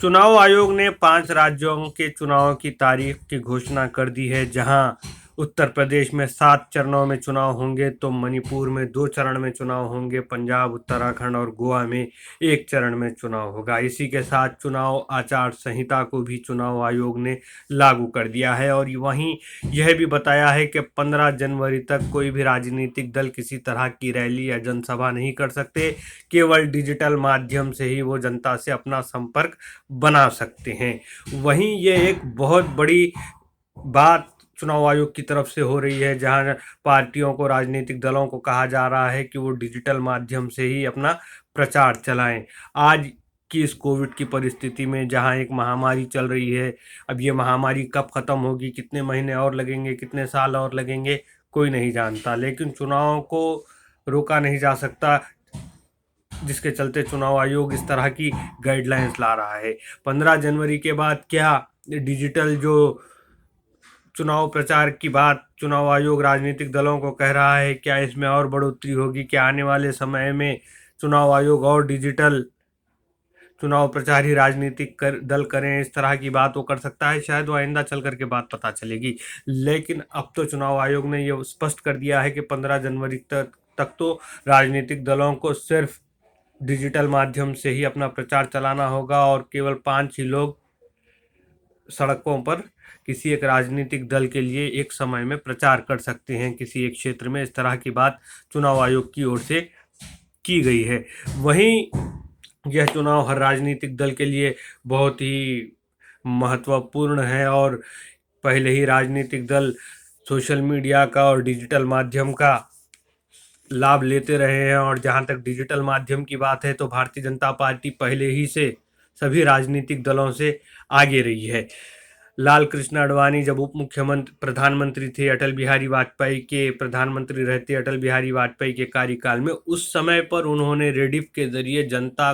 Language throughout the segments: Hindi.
चुनाव आयोग ने 5 राज्यों के चुनाव की तारीख की घोषणा कर दी है। जहां उत्तर प्रदेश में 7 चरणों में चुनाव होंगे तो मणिपुर में 2 चरण में चुनाव होंगे, पंजाब, उत्तराखंड और गोवा में 1 चरण में चुनाव होगा। इसी के साथ चुनाव आचार संहिता को भी चुनाव आयोग ने लागू कर दिया है और वहीं यह भी बताया है कि 15 जनवरी तक कोई भी राजनीतिक दल किसी तरह की रैली या जनसभा नहीं कर सकते। केवल डिजिटल माध्यम से ही वो जनता से अपना संपर्क बना सकते हैं। वहीं ये एक बहुत बड़ी बात चुनाव आयोग की तरफ से हो रही है, जहां पार्टियों को, राजनीतिक दलों को कहा जा रहा है कि वो डिजिटल माध्यम से ही अपना प्रचार चलाएं। आज की इस कोविड की परिस्थिति में जहां एक महामारी चल रही है, अब ये महामारी कब खत्म होगी, कितने महीने और लगेंगे, कितने साल और लगेंगे, कोई नहीं जानता। लेकिन चुनाव को रोका नहीं जा सकता, जिसके चलते चुनाव आयोग इस तरह की गाइडलाइंस ला रहा है। 15 जनवरी के बाद क्या डिजिटल जो चुनाव प्रचार की बात चुनाव आयोग राजनीतिक दलों को कह रहा है, क्या इसमें और बढ़ोतरी होगी? क्या आने वाले समय में चुनाव आयोग और डिजिटल चुनाव प्रचार ही दल करें, इस तरह की बात वो कर सकता है? शायद वो आइंदा चल करके बात पता चलेगी। लेकिन अब तो चुनाव आयोग ने ये स्पष्ट कर दिया है कि 15 जनवरी तक तो राजनीतिक दलों को सिर्फ डिजिटल माध्यम से ही अपना प्रचार चलाना होगा और केवल 5 ही लोग सड़कों पर किसी एक राजनीतिक दल के लिए एक समय में प्रचार कर सकते हैं किसी एक क्षेत्र में। इस तरह की बात चुनाव आयोग की ओर से की गई है। वहीं यह चुनाव हर राजनीतिक दल के लिए बहुत ही महत्वपूर्ण है और पहले ही राजनीतिक दल सोशल मीडिया का और डिजिटल माध्यम का लाभ लेते रहे हैं। और जहां तक डिजिटल माध्यम की बात है तो भारतीय जनता पार्टी पहले ही से सभी राजनीतिक दलों से आगे रही है। लाल कृष्ण आडवाणी जब उप मुख्यमंत्री प्रधानमंत्री थे, अटल बिहारी वाजपेयी के प्रधानमंत्री रहते अटल बिहारी वाजपेयी के कार्यकाल में, उस समय पर उन्होंने रेडिफ के जरिए जनता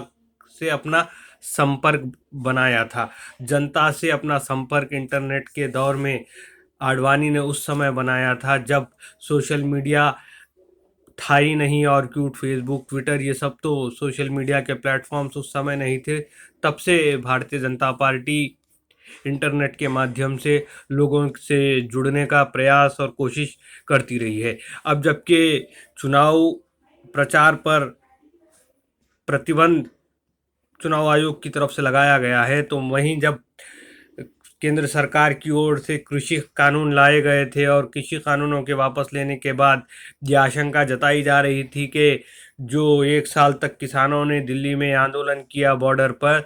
से अपना संपर्क बनाया था। जनता से अपना संपर्क इंटरनेट के दौर में आडवाणी ने उस समय बनाया था जब सोशल मीडिया था ही नहीं, और क्यूट फेसबुक, ट्विटर, ये सब तो सोशल मीडिया के प्लेटफॉर्म्स उस समय नहीं थे। तब से भारतीय जनता पार्टी इंटरनेट के माध्यम से लोगों से जुड़ने का प्रयास और कोशिश करती रही है। अब जबकि चुनाव प्रचार पर प्रतिबंध चुनाव आयोग की तरफ से लगाया गया है, तो वहीं जब केंद्र सरकार की ओर से कृषि कानून लाए गए थे और कृषि कानूनों के वापस लेने के बाद ये आशंका जताई जा रही थी कि जो 1 साल तक किसानों ने दिल्ली में आंदोलन किया बॉर्डर पर,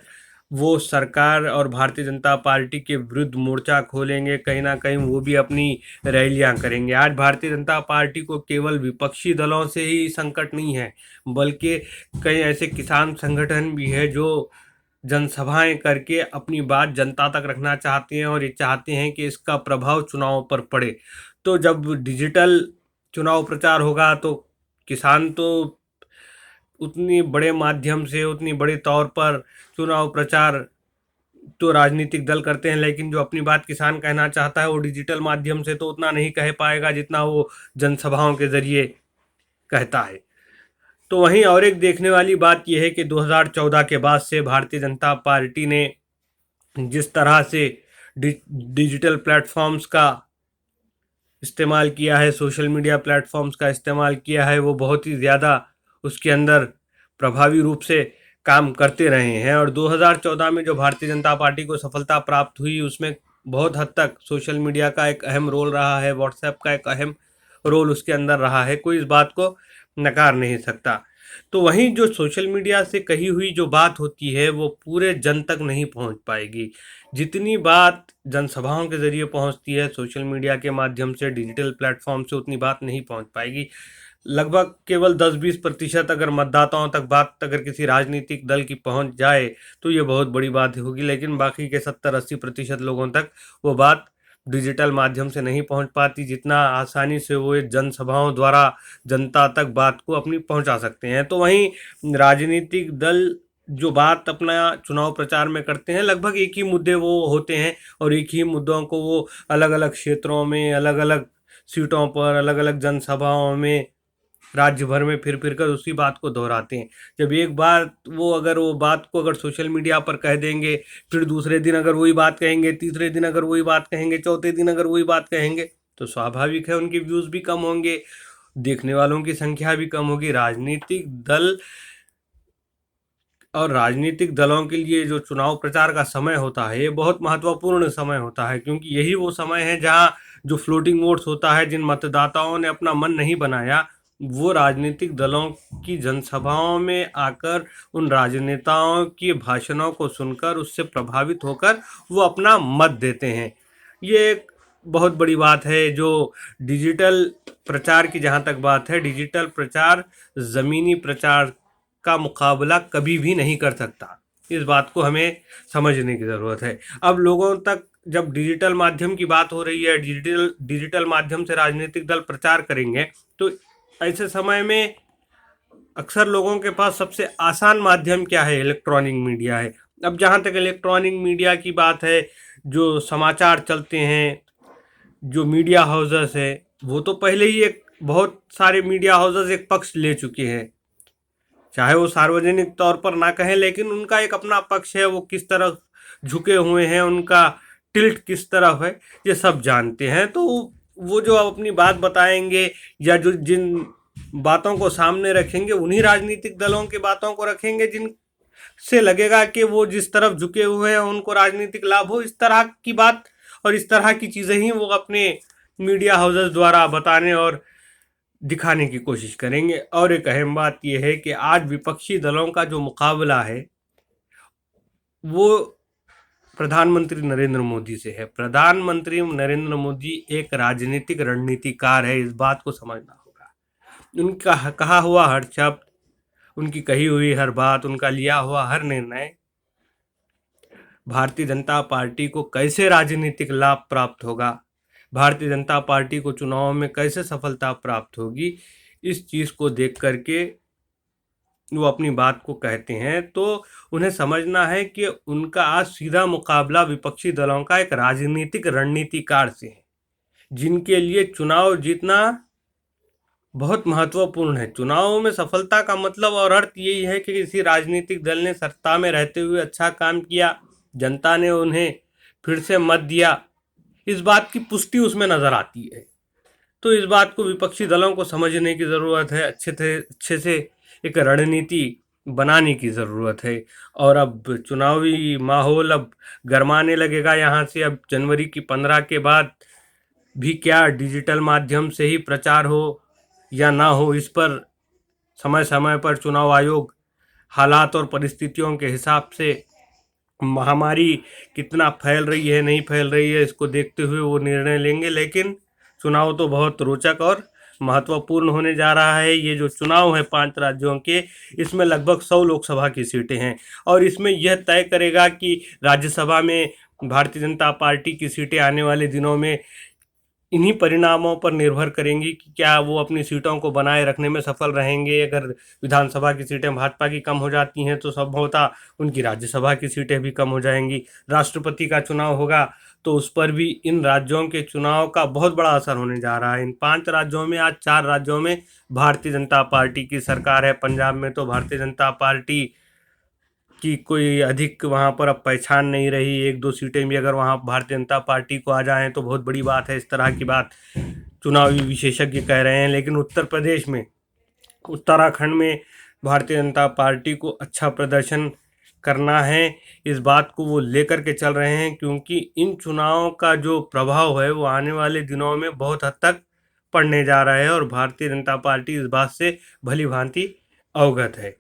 वो सरकार और भारतीय जनता पार्टी के विरुद्ध मोर्चा खोलेंगे, कहीं ना कहीं वो भी अपनी रैलियां करेंगे। आज भारतीय जनता पार्टी को केवल विपक्षी दलों से ही संकट नहीं है, बल्कि कई ऐसे किसान संगठन भी है जो जनसभाएं करके अपनी बात जनता तक रखना चाहते हैं और ये चाहते हैं कि इसका प्रभाव चुनाव पर पड़े। तो जब डिजिटल चुनाव प्रचार होगा तो किसान तो उतनी बड़े माध्यम से, उतनी बड़े तौर पर चुनाव प्रचार तो राजनीतिक दल करते हैं, लेकिन जो अपनी बात किसान कहना चाहता है वो डिजिटल माध्यम से तो उतना नहीं कह पाएगा जितना वो जनसभाओं के जरिए कहता है। तो वहीं और एक देखने वाली बात यह है कि 2014 के बाद से भारतीय जनता पार्टी ने जिस तरह से डिजिटल प्लेटफॉर्म्स का इस्तेमाल किया है, सोशल मीडिया प्लेटफॉर्म्स का इस्तेमाल किया है, वो बहुत ही ज़्यादा उसके अंदर प्रभावी रूप से काम करते रहे हैं। और 2014 में जो भारतीय जनता पार्टी को सफलता प्राप्त हुई, उसमें बहुत हद तक सोशल मीडिया का एक अहम रोल रहा है, व्हाट्सएप का एक अहम रोल उसके अंदर रहा है, कोई इस बात को नकार नहीं सकता। तो वहीं जो सोशल मीडिया से कही हुई जो बात होती है वो पूरे जन तक नहीं पहुंच पाएगी। जितनी बात जनसभाओं के ज़रिए पहुंचती है सोशल मीडिया के माध्यम से, डिजिटल प्लेटफॉर्म से, उतनी बात नहीं पहुंच पाएगी। लगभग केवल 10-20% अगर मतदाताओं तक बात अगर किसी राजनीतिक दल की पहुंच जाए तो ये बहुत बड़ी बात होगी, लेकिन बाकी के 70-80% लोगों तक वो बात डिजिटल माध्यम से नहीं पहुंच पाती, जितना आसानी से वो जनसभाओं द्वारा जनता तक बात को अपनी पहुंचा सकते हैं। तो वहीं राजनीतिक दल जो बात अपना चुनाव प्रचार में करते हैं, लगभग एक ही मुद्दे वो होते हैं और एक ही मुद्दों को वो अलग अलग क्षेत्रों में, अलग अलग सीटों पर, अलग अलग जनसभाओं में राज्य भर में फिर फिर कर उसी बात को दोहराते हैं। जब एक बार वो बात को अगर सोशल मीडिया पर कह देंगे, फिर दूसरे दिन अगर वही बात कहेंगे, तीसरे दिन अगर वही बात कहेंगे, चौथे दिन अगर वही बात कहेंगे, तो स्वाभाविक है उनके व्यूज़ भी कम होंगे, देखने वालों की संख्या भी कम होगी। राजनीतिक दल और राजनीतिक दलों के लिए जो चुनाव प्रचार का समय होता है, ये बहुत महत्वपूर्ण समय होता है, क्योंकि यही वो समय है जहाँ जो फ्लोटिंग वोट्स होता है, जिन मतदाताओं ने अपना मन नहीं बनाया, वो राजनीतिक दलों की जनसभाओं में आकर उन राजनेताओं के भाषणों को सुनकर उससे प्रभावित होकर वो अपना मत देते हैं। ये एक बहुत बड़ी बात है। जो डिजिटल प्रचार की जहाँ तक बात है, डिजिटल प्रचार ज़मीनी प्रचार का मुकाबला कभी भी नहीं कर सकता। इस बात को हमें समझने की ज़रूरत है। अब लोगों तक जब डिजिटल माध्यम की बात हो रही है, डिजिटल माध्यम से राजनीतिक दल प्रचार करेंगे, तो ऐसे समय में अक्सर लोगों के पास सबसे आसान माध्यम क्या है? इलेक्ट्रॉनिक मीडिया है। अब जहाँ तक इलेक्ट्रॉनिक मीडिया की बात है, जो समाचार चलते हैं, जो मीडिया हाउसेस है, वो तो पहले ही एक बहुत सारे मीडिया हाउसेस एक पक्ष ले चुके हैं। चाहे वो सार्वजनिक तौर पर ना कहें, लेकिन उनका एक अपना पक्ष है, वो किस तरफ झुके हुए हैं, उनका टिल्ट किस तरफ है, ये सब जानते हैं। तो वो जो अपनी बात बताएंगे या जो जिन बातों को सामने रखेंगे, उन्हीं राजनीतिक दलों की बातों को रखेंगे जिनसे लगेगा कि वो जिस तरफ झुके हुए हैं उनको राजनीतिक लाभ हो। इस तरह की बात और इस तरह की चीज़ें ही वो अपने मीडिया हाउसेस द्वारा बताने और दिखाने की कोशिश करेंगे। और एक अहम बात यह है कि आज विपक्षी दलों का जो मुकाबला है, वो प्रधानमंत्री नरेंद्र मोदी से है। प्रधानमंत्री नरेंद्र मोदी एक राजनीतिक रणनीतिकार है, इस बात को समझना होगा। उनका कहा हुआ हर शब्द, उनकी कही हुई हर बात, उनका लिया हुआ हर निर्णय भारतीय जनता पार्टी को कैसे राजनीतिक लाभ प्राप्त होगा, भारतीय जनता पार्टी को चुनाव में कैसे सफलता प्राप्त होगी, इस चीज़ को देख करके वो अपनी बात को कहते हैं। तो उन्हें समझना है कि उनका आज सीधा मुकाबला विपक्षी दलों का एक राजनीतिक रणनीतिकार से है, जिनके लिए चुनाव जीतना बहुत महत्वपूर्ण है। चुनाव में सफलता का मतलब और अर्थ यही है कि किसी राजनीतिक दल ने सत्ता में रहते हुए अच्छा काम किया, जनता ने उन्हें फिर से मत दिया, इस बात की पुष्टि उसमें नज़र आती है। तो इस बात को विपक्षी दलों को समझने की ज़रूरत है, अच्छे से एक रणनीति बनाने की ज़रूरत है। और अब चुनावी माहौल अब गरमाने लगेगा यहाँ से। अब जनवरी की 15 के बाद भी क्या डिजिटल माध्यम से ही प्रचार हो या ना हो, इस पर समय समय पर चुनाव आयोग हालात और परिस्थितियों के हिसाब से महामारी कितना फैल रही है नहीं फैल रही है, इसको देखते हुए वो निर्णय लेंगे। लेकिन चुनाव तो बहुत रोचक और महत्वपूर्ण होने जा रहा है। ये जो चुनाव है 5 राज्यों के, इसमें लगभग 100 लोकसभा की सीटें हैं और इसमें यह तय करेगा कि राज्यसभा में भारतीय जनता पार्टी की सीटें आने वाले दिनों में इन्हीं परिणामों पर निर्भर करेंगी कि क्या वो अपनी सीटों को बनाए रखने में सफल रहेंगे। अगर विधानसभा की सीटें भाजपा की कम हो जाती हैं तो संभवतः उनकी राज्यसभा की सीटें भी कम हो जाएंगी। राष्ट्रपति का चुनाव होगा तो उस पर भी इन राज्यों के चुनाव का बहुत बड़ा असर होने जा रहा है। इन 5 राज्यों में आज 4 राज्यों में भारतीय जनता पार्टी की सरकार है। पंजाब में तो भारतीय जनता पार्टी की कोई अधिक वहाँ पर अब पहचान नहीं रही। 1-2 सीटें भी अगर वहाँ भारतीय जनता पार्टी को आ जाएं तो बहुत बड़ी बात है। इस तरह की बात चुनावी विशेषज्ञ कह रहे हैं। लेकिन उत्तर प्रदेश में, उत्तराखंड में भारतीय जनता पार्टी को अच्छा प्रदर्शन करना है, इस बात को वो लेकर के चल रहे हैं, क्योंकि इन चुनावों का जो प्रभाव है वो आने वाले दिनों में बहुत हद तक पड़ने जा रहा है और भारतीय जनता पार्टी इस बात से भली भांति अवगत है।